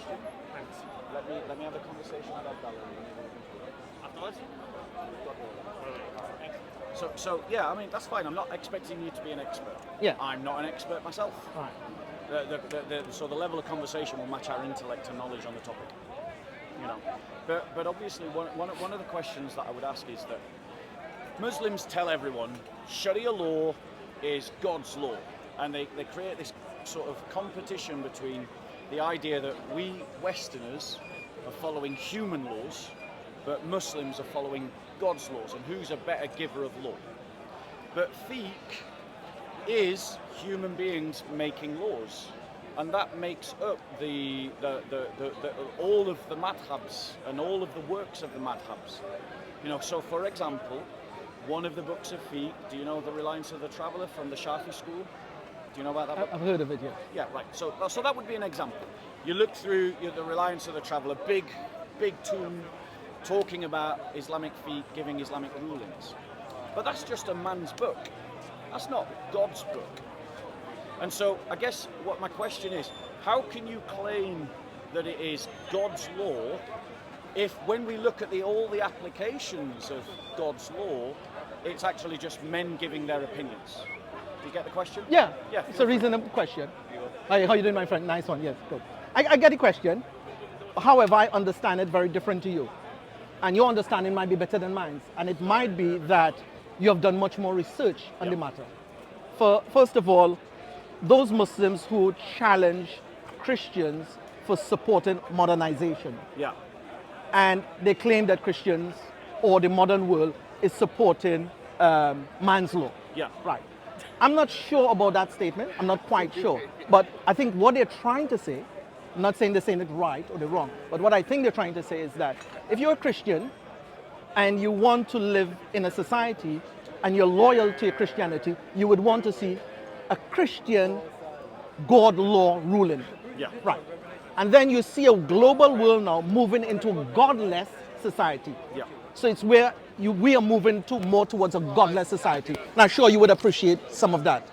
question. Thanks. Let me have a conversation with Abdullah. Afterwards? So yeah, I mean that's fine. I'm not expecting you to be an expert. Yeah. I'm not an expert myself. Right. So the level of conversation will match our intellect and knowledge on the topic. You know, but obviously one of the questions that I would ask is that Muslims tell everyone Sharia law is God's law, and they create this sort of competition between the idea that we Westerners are following human laws, but Muslims are following God's laws, and who's a better giver of law. But fiqh is human beings making laws, and that makes up the all of the madhabs and all of the works of the madhabs. You know, so for example, one of the books of fiqh, do you know the Reliance of the Traveller from the Shafi school? Do you know about that book? I've heard of it, yeah. Yeah, right. So that would be an example. You look through the Reliance of the Traveller, big tome talking about Islamic fiqh, giving Islamic rulings. But that's just a man's book. That's not God's book. And so I guess what my question is, how can you claim that it is God's law if when we look at all the applications of God's law, it's actually just men giving their opinions? Do you get the question? Yeah, Yeah. it's a reasonable question. Hi, how you doing, my friend? Nice one, yes, good. I get the question. However, I understand it very different to you. And your understanding might be better than mine. And it might be that you have done much more research on the matter. First of all, those Muslims who challenge Christians for supporting modernization. Yeah. And they claim that Christians or the modern world is supporting man's law. Yeah. Right. I'm not sure about that statement. I'm not quite sure. But I think what they're trying to say, I'm not saying they're saying it right or they're wrong, but what I think they're trying to say is that if you're a Christian and you want to live in a society and you're loyal to your Christianity, you would want to see a Christian God law ruling. Yeah. Right. And then you see a global world now moving into a godless society. Yeah. So it's where we are moving more towards a godless society. And I'm sure you would appreciate some of that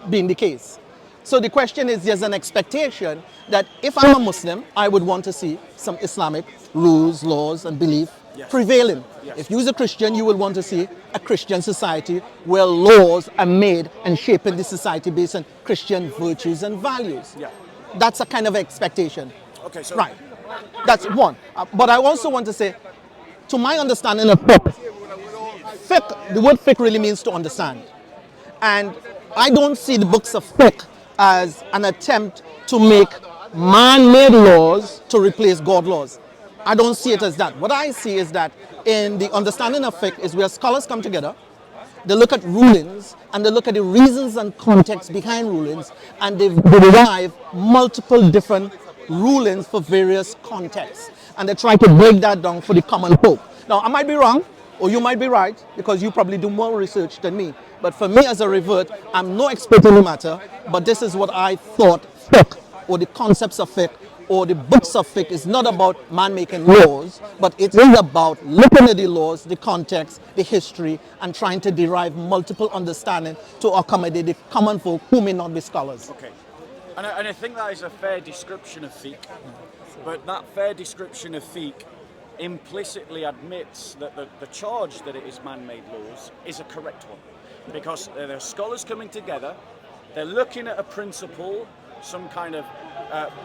being the case. So the question is, there's an expectation that if I'm a Muslim, I would want to see some Islamic rules, laws, and belief prevailing. Yes. If you're a Christian, you will want to see a Christian society where laws are made and shaping the society based on Christian virtues and values. Yeah. That's a kind of expectation. Okay, so Right. That's one. But I also want to say, to my understanding of fiqh, the word fiqh really means to understand. And I don't see the books of fiqh as an attempt to make man-made laws to replace God laws. I don't see it as that. What I see is that in the understanding of fiqh is where scholars come together, they look at rulings and they look at the reasons and context behind rulings, and they derive multiple different rulings for various contexts. And they try to break that down for the common folk. Now, I might be wrong, or you might be right, because you probably do more research than me. But for me as a revert, I'm no expert in the matter, but this is what I thought fiqh, or the concepts of fiqh, or the books of fiqh is not about man making laws, but it is about looking at the laws, the context, the history, and trying to derive multiple understanding to accommodate the common folk who may not be scholars. Okay. And I think that is a fair description of fiqh, but that fair description of fiqh implicitly admits that the charge that it is man-made laws is a correct one. Because there are scholars coming together, they're looking at a principle, some kind of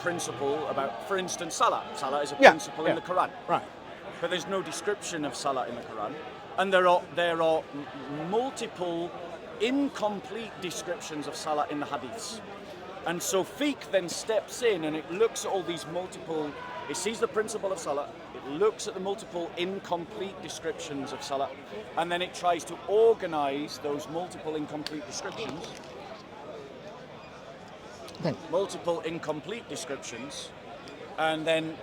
principle about, for instance, salah. Salah is a principle in the Quran. Right. But there's no description of salah in the Quran. And there are multiple incomplete descriptions of salah in the hadiths. And so fiqh then steps in and it looks at all these multiple, it sees the principle of salah, it looks at the multiple incomplete descriptions of salah, and then it tries to organize those multiple incomplete descriptions. And then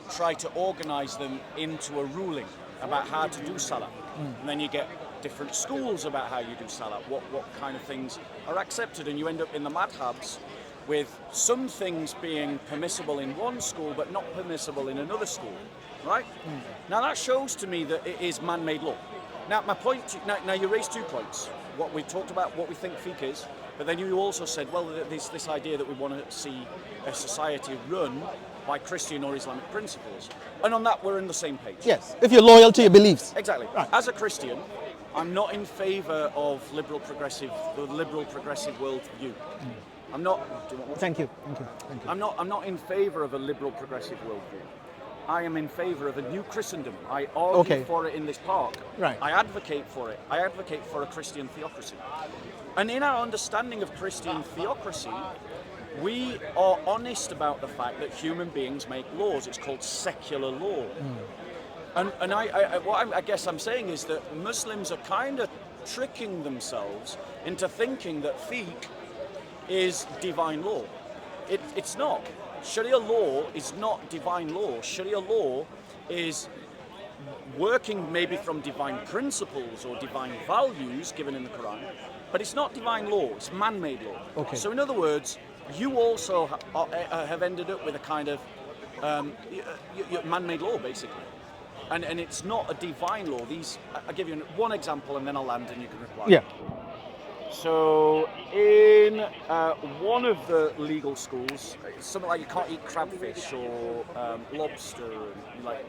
try to organize them into a ruling about how to do salah. And then you get different schools about how you do salah, what kind of things are accepted, and you end up in the madhabs with some things being permissible in one school but not permissible in another school, right? Now that shows to me that it is man-made law. Now my point, now you raised 2 points. What we talked about, what we think fiqh is, but then you also said, well, there's this idea that we want to see a society run by Christian or Islamic principles. And on that, we're on the same page. Yes, if you're loyal to your beliefs. Exactly. Right. As a Christian, I'm not in favour of the liberal progressive worldview. I'm not. Do you want one? Thank you. Thank you. Thank you. I'm not in favour of a liberal progressive worldview. I am in favour of a new Christendom. I argue for it in this park. Right. I advocate for it. I advocate for a Christian theocracy. And in our understanding of Christian theocracy, we are honest about the fact that human beings make laws. It's called secular law. And I guess I'm saying is that Muslims are kind of tricking themselves into thinking that fiqh is divine law. It's not. Sharia law is not divine law. Sharia law is working maybe from divine principles or divine values given in the Quran, but it's not divine law, it's man-made law. Okay. So in other words, you also have ended up with a kind of man-made law, basically. And it's not a divine law. I'll give you one example and then I'll land and you can reply. Yeah. So in one of the legal schools, it's something like you can't eat crabfish or lobster, and like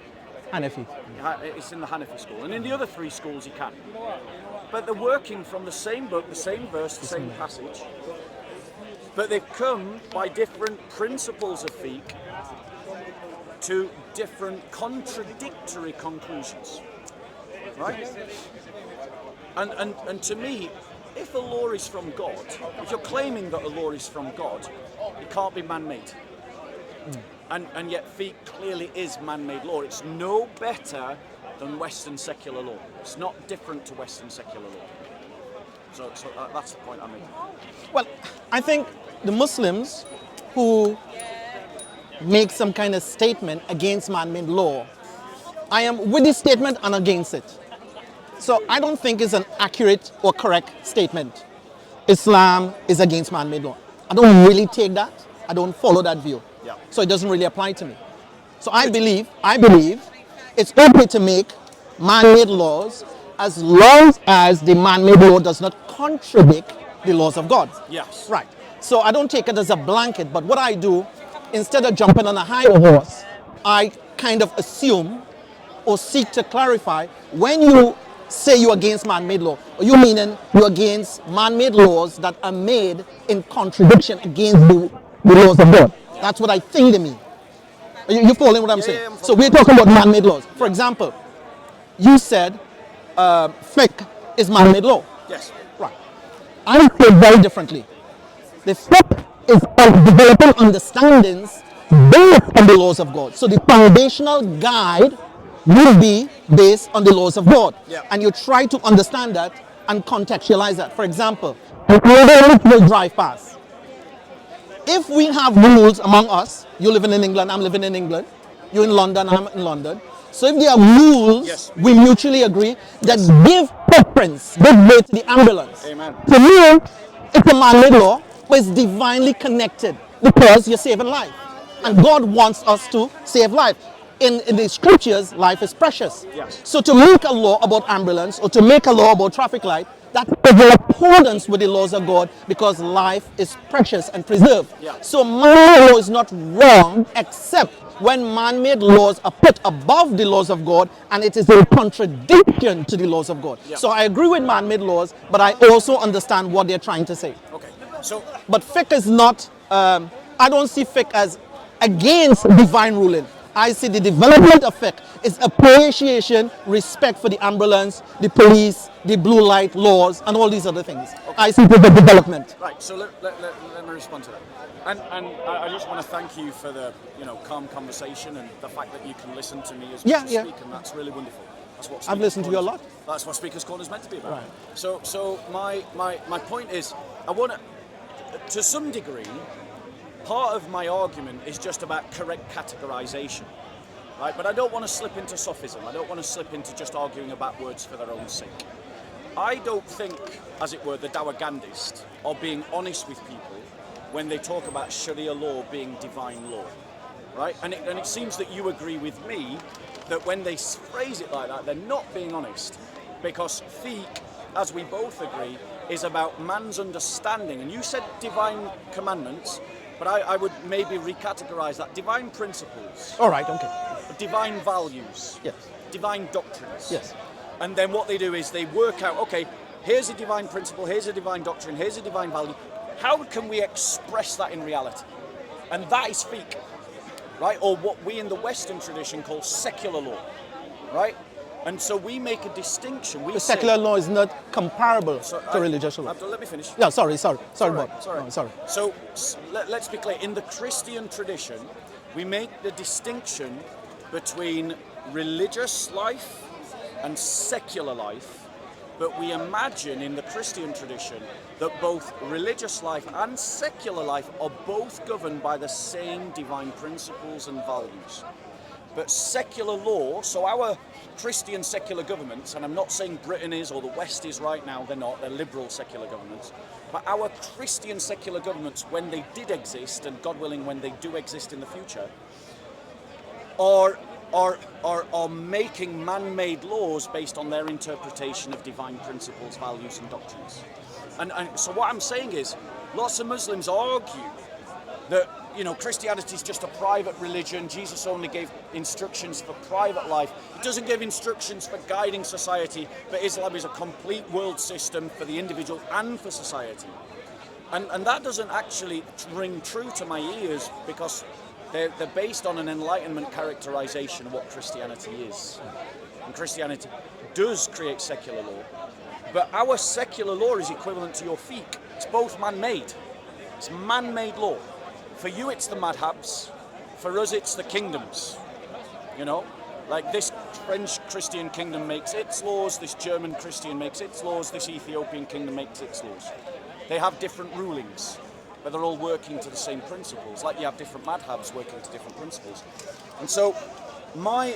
Hanafi. it's in the Hanafi school, and in the other three schools you can. But they're working from the same book, the same verse, the same passage, but they've come by different principles of fiqh to different contradictory conclusions, right? And to me, if a law is from God, if you're claiming that a law is from God, it can't be man-made. And yet fiqh clearly is man-made law. It's no better than Western secular law. It's not different to Western secular law. So that's the point I'm making. Well, I think the Muslims who make some kind of statement against man-made law, I am with this statement and against it. So I don't think it's an accurate or correct statement. Islam is against man-made law. I don't really take that. I don't follow that view. Yeah. So it doesn't really apply to me. So I believe it's okay to make man-made laws as long as the man-made law does not contradict the laws of God. Yes. Right. So I don't take it as a blanket, but what I do, instead of jumping on a higher horse, I kind of assume or seek to clarify when you say you're against man-made law, or you meaning you're against man-made laws that are made in contradiction against the laws of God. That's what I think they mean. You following what I'm saying? I'm So we're talking about man-made laws. For example, you said fiqh is man-made law. Yes. Right. I say very differently. The fiqh is developing understandings based on the laws of God. So the foundational guide will be based on the laws of God. Yeah. And you try to understand that and contextualize that. For example, an elderly will drive past. If we have rules among us, you're living in England, I'm living in England, you're in London, I'm in London. So if there are rules, Yes. we mutually agree that give preference, give way to the ambulance. Amen. To me, it's a man-made law, but it's divinely connected because you're saving life. And God wants us to save life. In the scriptures, life is precious. Yes. So to make a law about ambulance or to make a law about traffic light, that is in accordance with the laws of God because life is precious and preserved. Yeah. So man-made law is not wrong except when man-made laws are put above the laws of God and it is in contradiction to the laws of God. Yeah. So I agree with man-made laws, but I also understand what they're trying to say. Okay. So But fiqh is not, I don't see fiqh as against divine ruling. I see the development of fiqh is appreciation, respect for the ambulance, the police, the blue light laws, and all these other things. Okay. I see the development. right. So let me respond to that. And I just want to thank you for the calm conversation and the fact that you can listen to me as Yeah, we yeah. speak, and that's really wonderful. That's what I've listened to you a Corner's- lot. That's what Speaker's Corner is meant to be about. Right. So my point is, I want to some degree, part of my argument is just about correct categorization, right? But I don't want to slip into sophism. I don't want to slip into just arguing about words for their own sake. I don't think, as it were, the Dawagandist are being honest with people when they talk about Sharia law being divine law, right? And it seems that you agree with me that when they phrase it like that, they're not being honest, because fiqh, as we both agree, is about man's understanding. And you said divine commandments. but I would maybe recategorize that. Divine principles, All right, okay. divine values, Yes. divine doctrines. Yes. And then what they do is they work out, okay, here's a divine principle, here's a divine doctrine, here's a divine value. How can we express that in reality? And that is fiqh, right? Or what we in the Western tradition call secular law, right? And so we make a distinction. We The say, secular law is not comparable to religious law. Abdul, let me finish. Yeah, sorry, Bob. Sorry. No, sorry. So let's be clear. In the Christian tradition, we make the distinction between religious life and secular life, but we imagine in the Christian tradition that both religious life and secular life are both governed by the same divine principles and values. But secular law, so our Christian secular governments, and I'm not saying Britain is or the West is right now, they're not, they're liberal secular governments, but our Christian secular governments, when they did exist, and God willing, when they do exist in the future, are making man-made laws based on their interpretation of divine principles, values and doctrines. And so what I'm saying is, lots of Muslims argue that, you know, Christianity is just a private religion. Jesus only gave instructions for private life. He doesn't give instructions for guiding society, but Islam is a complete world system for the individual and for society. And that doesn't actually ring true to my ears, because they're based on an Enlightenment characterization of what Christianity is. And Christianity does create secular law, but our secular law is equivalent to your fiqh. It's both man-made. It's man-made law. For you, it's the madhabs. For us, it's the kingdoms. You know, like this French Christian kingdom makes its laws, this German Christian makes its laws, this Ethiopian kingdom makes its laws. They have different rulings, but they're all working to the same principles. Like you have different madhabs working to different principles. And so, my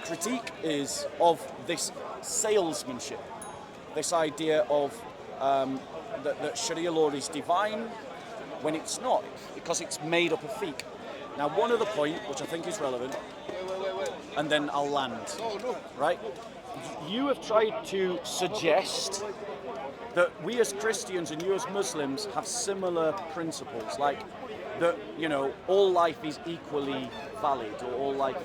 critique is of this salesmanship, this idea of that Sharia law is divine, when it's not, because it's made up of fiqh. Now, one other point, which I think is relevant, and then I'll land, right? You have tried to suggest that we as Christians and you as Muslims have similar principles, like that, you know, all life is equally valid, or all life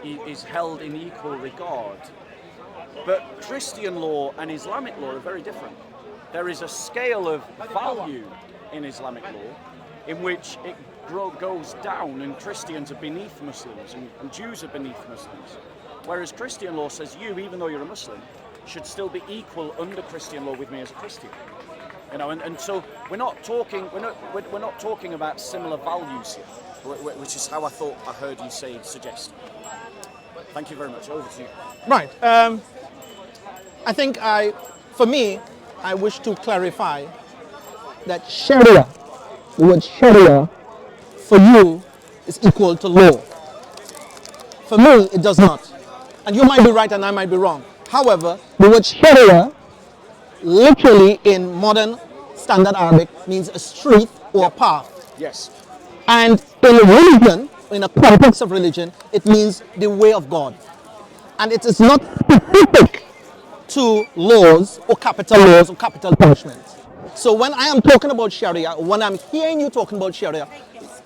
is held in equal regard. But Christian law and Islamic law are very different. There is a scale of value in Islamic law in which it goes down, and Christians are beneath Muslims and Jews are beneath Muslims. Whereas Christian law says you, even though you're a Muslim, should still be equal under Christian law with me as a Christian. You know, and so we're not talking about similar values here, which is how I thought I heard you suggest. Thank you very much. Over to you. Right. I think for me, I wish to clarify that Sharia, the word Sharia, for you is equal to law. For me, it does not. And you might be right and I might be wrong. However, the word Sharia, literally in modern standard Arabic, means a street or a path. Yes. And in a religion, in a context of religion, it means the way of God. And it is not specific to laws or capital punishments. So when I am talking about Sharia, when I'm hearing you talking about Sharia,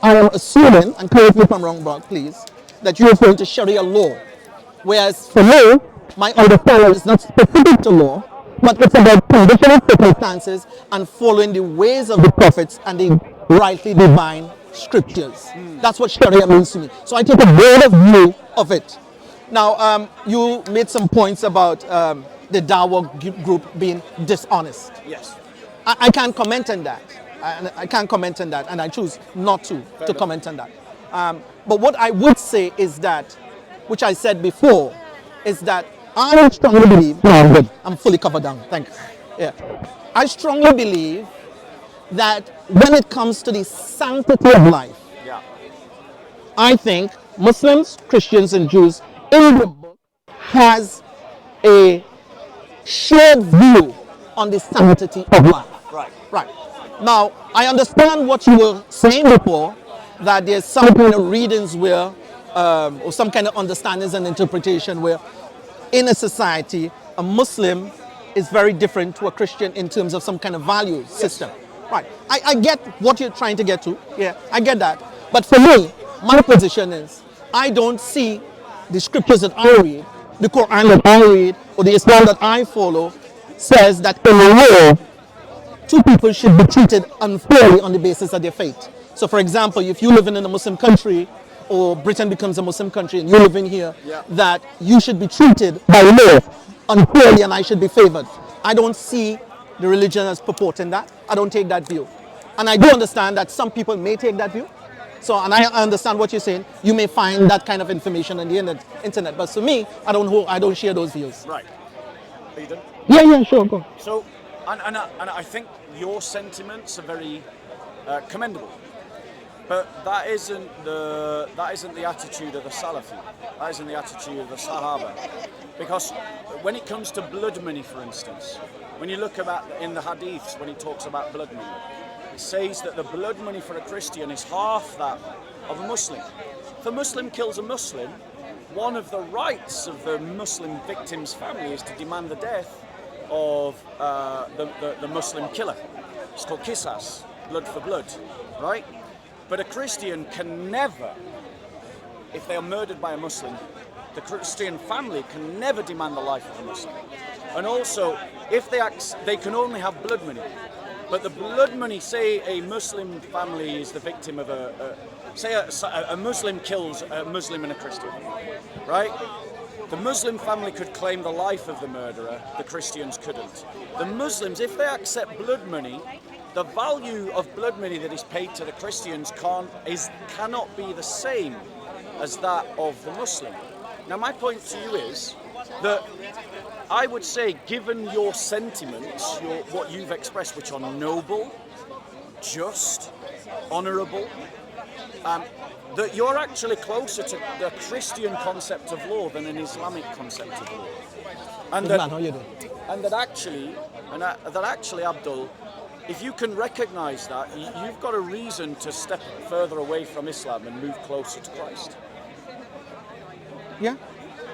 I am assuming, and correct me if I'm wrong, Brock, please, that you're referring to Sharia law. Whereas for me, my understanding is not specific to law, but it's about conditional circumstances and following the ways of the prophets and the rightly divine scriptures. That's what Sharia means to me. So I take a broader view of it. Now, you made some points about the Dawah group being dishonest. Yes. I can't comment on that. I can't comment on that, and I choose not to comment on that. But what I would say is that, which I said before, is that I strongly believe, no, I'm good, I'm fully covered down, thank you. Yeah. I strongly believe that when it comes to the sanctity of life, Yeah. I think Muslims, Christians, and Jews in the book has a shared view on the sanctity of life. Right. Right. Now, I understand what you were saying before, that there's some kind of readings where, or some kind of understandings and interpretation where, in a society, a Muslim is very different to a Christian in terms of some kind of value system. Right. I get what you're trying to get to. Yeah, I get that. But for me, my position is I don't see the scriptures that I read, the Quran that I read, or the Islam that I follow says that in a war, two people should be treated unfairly on the basis of their faith. So for example, if you live in a Muslim country, or Britain becomes a Muslim country and you live in here, Yeah. that you should be treated by law unfairly and I should be favored. I don't see the religion as purporting that. I don't take that view. And I do understand that some people may take that view. So, and I understand what you're saying. You may find that kind of information on the internet. But for me, I don't share those views. Right. Are you done? Yeah, sure, go. So, and I think your sentiments are very commendable, but that isn't the attitude of the Salafi. That isn't the attitude of the Sahaba, because when it comes to blood money, for instance, when you look about in the Hadiths when he talks about blood money, it says that the blood money for a Christian is half that of a Muslim. If a Muslim kills a Muslim, one of the rights of the Muslim victim's family is to demand the death of the Muslim killer. It's called qisas, blood for blood, right? But a Christian can never, if they are murdered by a Muslim, the Christian family can never demand the life of a Muslim. And also, if they can only have blood money. But the blood money, say a Muslim family is the victim of a Muslim kills a Muslim and a Christian, right? The Muslim family could claim the life of the murderer, the Christians couldn't. The Muslims, if they accept blood money, the value of blood money that is paid to the Christians cannot be the same as that of the Muslim. Now my point to you is that I would say, given your sentiments, what you've expressed, which are noble, just, honourable, that you're actually closer to the Christian concept of law than an Islamic concept of law. And that actually, Abdul, if you can recognise that, you've got a reason to step further away from Islam and move closer to Christ. Yeah.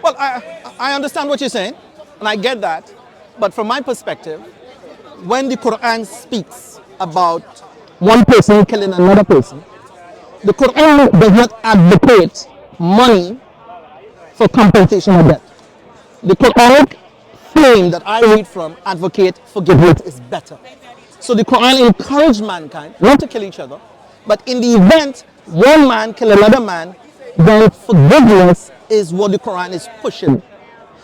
Well, I understand what you're saying, and I get that. But from my perspective, when the Quran speaks about one person killing another person, the Quran does not advocate money for compensation of debt. The Quranic frame that I read from advocate forgiveness is better. So the Quran encouraged mankind not to kill each other, but in the event one man kill another man, then forgiveness is what the Quran is pushing.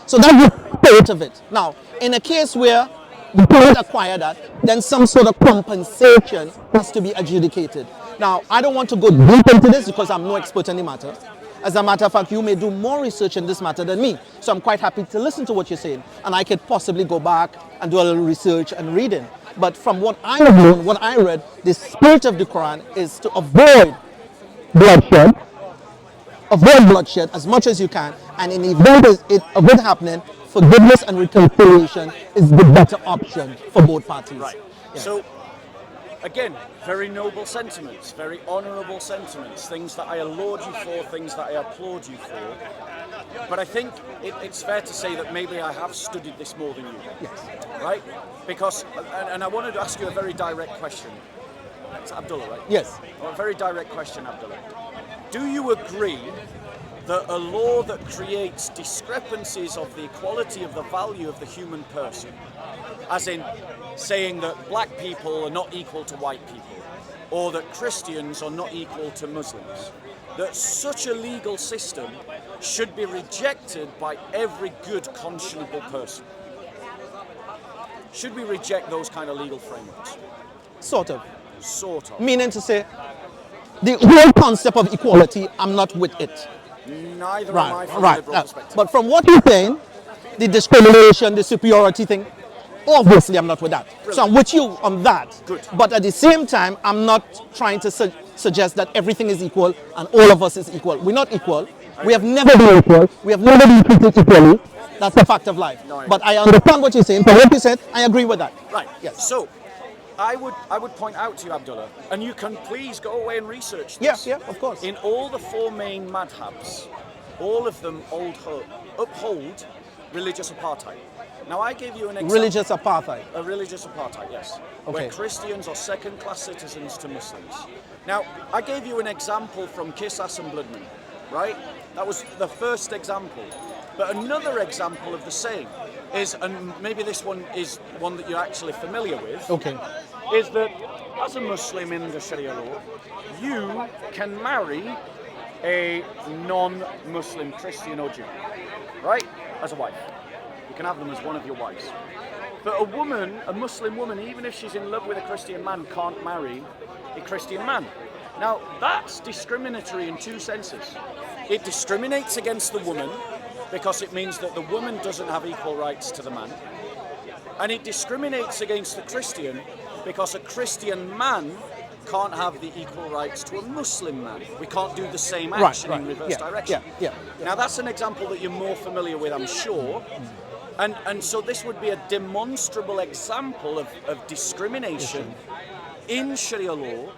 So that's the spirit of it. Now, in a case where the parent acquire that, then some sort of compensation has to be adjudicated. Now, I don't want to go deep into this because I'm no expert in the matter. As a matter of fact, you may do more research in this matter than me. So I'm quite happy to listen to what you're saying. And I could possibly go back and do a little research and reading. But from what I have known, what I read, the spirit of the Quran is to avoid bloodshed. Avoid bloodshed as much as you can. And in the event of it happening, forgiveness and reconciliation is the better option for both parties. Right. Yeah. So, again, very noble sentiments, very honourable sentiments, things that I laud you for, things that I applaud you for. But I think it's fair to say that maybe I have studied this more than you. Yes. Right? Because, and I wanted to ask you a very direct question. It's Abdullah, right? Yes. A very direct question, Abdullah. Do you agree that a law that creates discrepancies of the equality of the value of the human person, as in saying that black people are not equal to white people, or that Christians are not equal to Muslims, that such a legal system should be rejected by every good, conscionable person? Should we reject those kind of legal frameworks? Sort of. Sort of. Meaning to say, the whole concept of equality, I'm not with it. Neither am I from a liberal perspective. But from what you're saying, the discrimination, the superiority thing, obviously I'm not with that. Brilliant. So I'm with you on that. Good. But at the same time, I'm not trying to suggest that everything is equal and all of us is equal. We're not equal. We have never been equal. We have never been treated equally. That's a fact of life. No, but I understand what you're saying. From what you said, I agree with that. Right. Yes. So, I would point out to you, Abdullah, and you can please go away and research this. Yeah, of course. In all the four main madhabs, all of them uphold religious apartheid. Now, I gave you an example. Religious apartheid. A religious apartheid, yes. Okay. Where Christians are second-class citizens to Muslims. Now, I gave you an example from Kisas and Bloodman, right? That was the first example. But another example of the same is, and maybe this one is one that you're actually familiar with, Okay. is that as a Muslim in the Sharia law, you can marry a non-Muslim Christian or Jew, right? As a wife. You can have them as one of your wives. But a woman, a Muslim woman, even if she's in love with a Christian man, can't marry a Christian man. Now, that's discriminatory in two senses. It discriminates against the woman because it means that the woman doesn't have equal rights to the man. And it discriminates against the Christian because a Christian man can't have the equal rights to a Muslim man. We can't do the same action in reverse direction. Yeah. Now, that's an example that you're more familiar with, I'm sure. And so this would be a demonstrable example of discrimination in Sharia law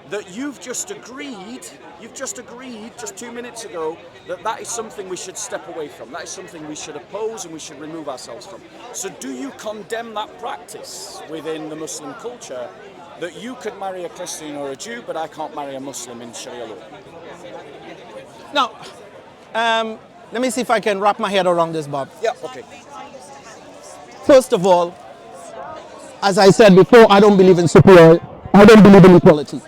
that you've just agreed just 2 minutes ago that is something we should step away from. That is something we should oppose and we should remove ourselves from. So do you condemn that practice within the Muslim culture that you could marry a Christian or a Jew, but I can't marry a Muslim in Sharia law? Now, let me see if I can wrap my head around this, Bob. Yeah, okay. First of all, as I said before, I don't believe in superiority. I don't believe in equality.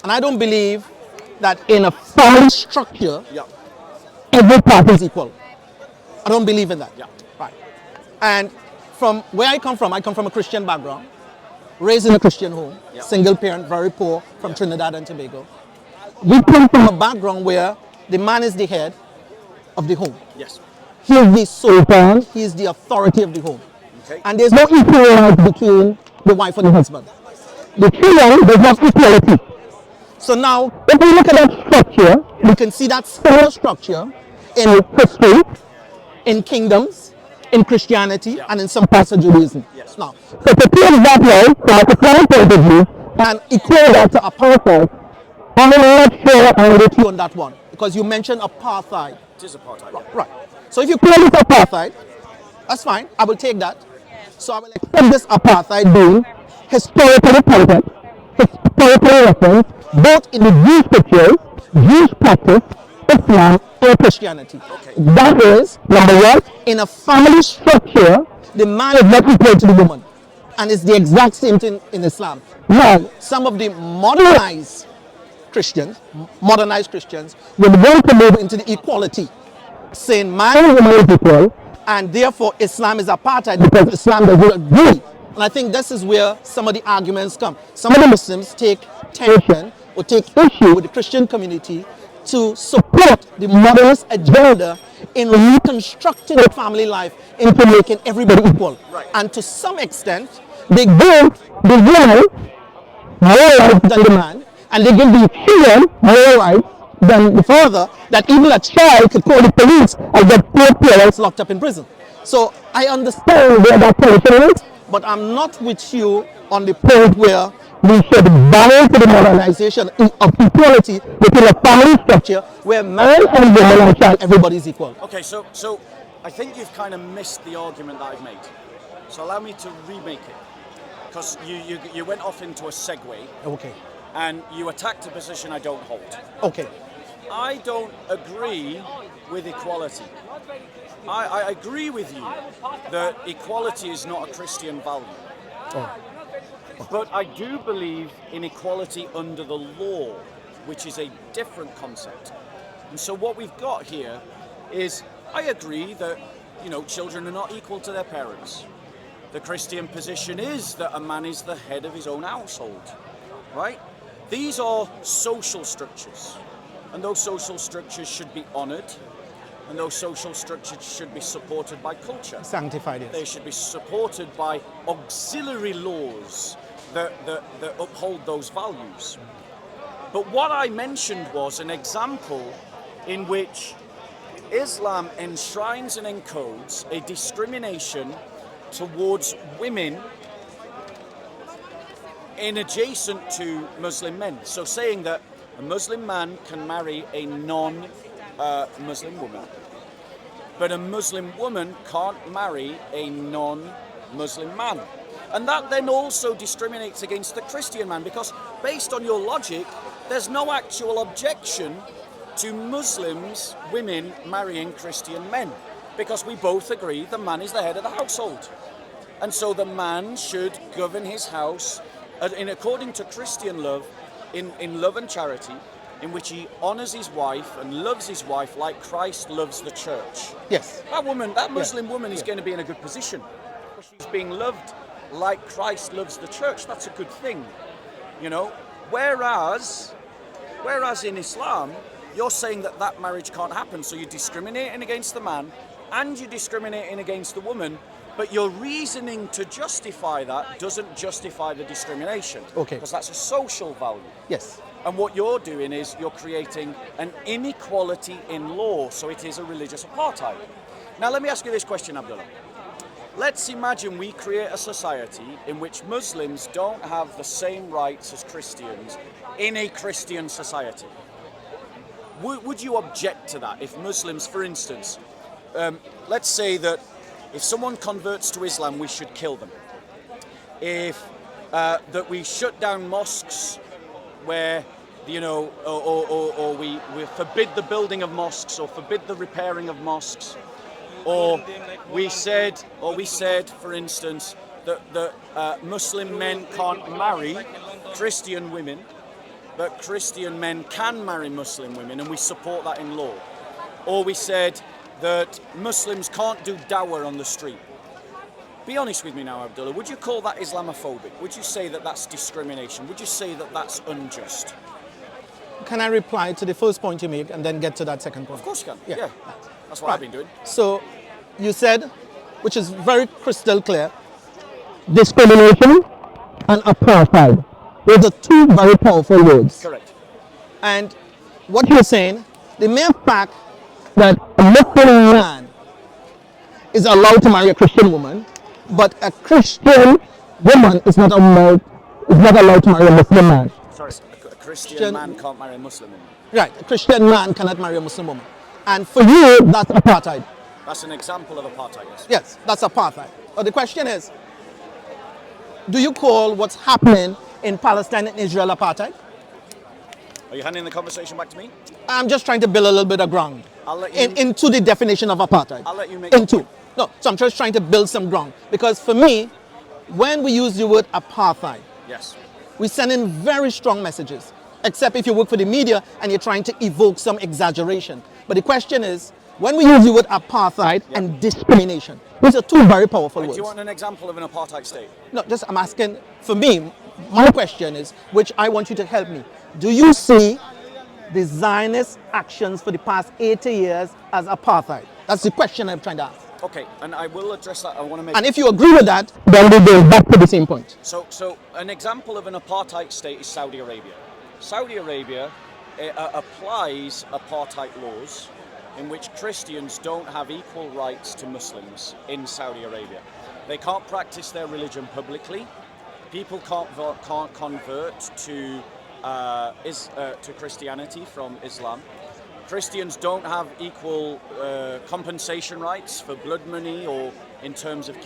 And I don't believe that in a family structure, every part is equal. I don't believe in that. Yeah. Right. And from where I come from a Christian background, raised in a Christian home, single parent, very poor, from Trinidad and Tobago. We come from a background where the man is the head of the home. Yes. He is the sultan, he is the authority of the home. Okay. And there's no equality between the wife and the husband. The children, there's not equality. So now, if we look at that structure, we can see that similar structure in history, in kingdoms, in Christianity, and in some parts of Judaism. Yes. Now, so to take that way, from a Islamic point of view, and equate that to apartheid, I'm not sure I'm with you on that one, because you mentioned apartheid. It is apartheid. Right. So if you call it apartheid, that's fine. I will take that. So I will accept this apartheid being historically context, historically referenced, both in the Jewish scriptures, Jewish practice, Islam, or Christianity. Okay. That is, number one, in a family structure, the man is not equal to the woman. And it's the exact same thing in Islam. Now, some of the modernized Christians would want to move into the equality, saying man and woman is equal, and therefore Islam is apartheid because Islam doesn't agree. And I think this is where some of the arguments come. Some of the Muslims take tension or take issue with the Christian community to support the modernist agenda in reconstructing the family life into making everybody equal. Right. And to some extent, they give the woman more rights than the man, and they give the children more rights than the father, that even a child could call the police and get both parents locked up in prison. So I understand where that tension is, but I'm not with you on the point where we should balance the modernization of equality within a family structure where man and woman and child, everybody's equal. Okay, so I think you've kind of missed the argument that I've made. So allow me to remake it. Because you went off into a segue. Okay. And you attacked a position I don't hold. Okay. I don't agree with equality. I agree with you that equality is not a Christian value. Oh. But I do believe in equality under the law, which is a different concept. And so what we've got here is, I agree that, children are not equal to their parents. The Christian position is that a man is the head of his own household, right? These are social structures, and those social structures should be honoured, and those social structures should be supported by culture. Sanctified, yes. They should be supported by auxiliary laws that uphold those values. But what I mentioned was an example in which Islam enshrines and encodes a discrimination towards women in adjacent to Muslim men. So saying that a Muslim man can marry a non-Muslim woman. but a Muslim woman can't marry a non-Muslim man. And that then also discriminates against the Christian man, because based on your logic, there's no actual objection to Muslims, women marrying Christian men, because we both agree the man is the head of the household. And so the man should govern his house in according to Christian love, in love and charity, in which he honors his wife and loves his wife like Christ loves the church. Yes. That Muslim woman is going to be in a good position. She's being loved like Christ loves the church. That's a good thing, you know. Whereas in Islam, you're saying that marriage can't happen. So you're discriminating against the man and you're discriminating against the woman, but your reasoning to justify that doesn't justify the discrimination. Okay. Because that's a social value. Yes. And what you're doing is you're creating an inequality in law, so it is a religious apartheid. Now let me ask you this question, Abdullah. Let's imagine we create a society in which Muslims don't have the same rights as Christians in a Christian society. Would you object to that? If Muslims, for instance, let's say that if someone converts to Islam, we should kill them. If that we shut down mosques where, you know, or we forbid the building of mosques or forbid the repairing of mosques, or we said, for instance, that Muslim men can't marry Christian women, but Christian men can marry Muslim women, and we support that in law. Or we said that Muslims can't do dawah on the street. Be honest with me now, Abdullah, would you call that Islamophobic? Would you say that that's discrimination? Would you say that that's unjust? Can I reply to the first point you make and then get to that second point? Of course you can, Yeah. That's what I've been doing. So you said, which is very crystal clear, discrimination and apartheid. Those are two very powerful words. Correct. And what you're saying, the mere fact that a Muslim man is allowed to marry a Christian woman, but a Christian woman is not allowed to marry a Muslim man. Sorry, a Christian man can't marry a Muslim woman. Right, a Christian man cannot marry a Muslim woman. And for you, that's apartheid. That's an example of apartheid, yes. Yes, that's apartheid. But the question is, do you call what's happening in Palestine and Israel apartheid? Are you handing the conversation back to me? I'm just trying to build a little bit of ground I'll let you, into the definition of apartheid. I'll let you make Into. No, so I'm just trying to build some ground. Because for me, when we use the word apartheid, Yes. we send in very strong messages, except if you work for the media and you're trying to evoke some exaggeration. But the question is, when we use the word apartheid and discrimination, these are two very powerful words. Do you want an example of an apartheid state? No, just I'm asking, for me, my question is, which I want you to help me. Do you see the Zionist actions for the past 80 years as apartheid? That's the question I'm trying to ask. Okay, and I will address that. I want to make. And if you agree with that, then we go back to the same point. So an example of an apartheid state is Saudi Arabia. Saudi Arabia applies apartheid laws in which Christians don't have equal rights to Muslims in Saudi Arabia. They can't practice their religion publicly. People can't convert to Christianity from Islam. Christians don't have equal compensation rights for blood money or in terms of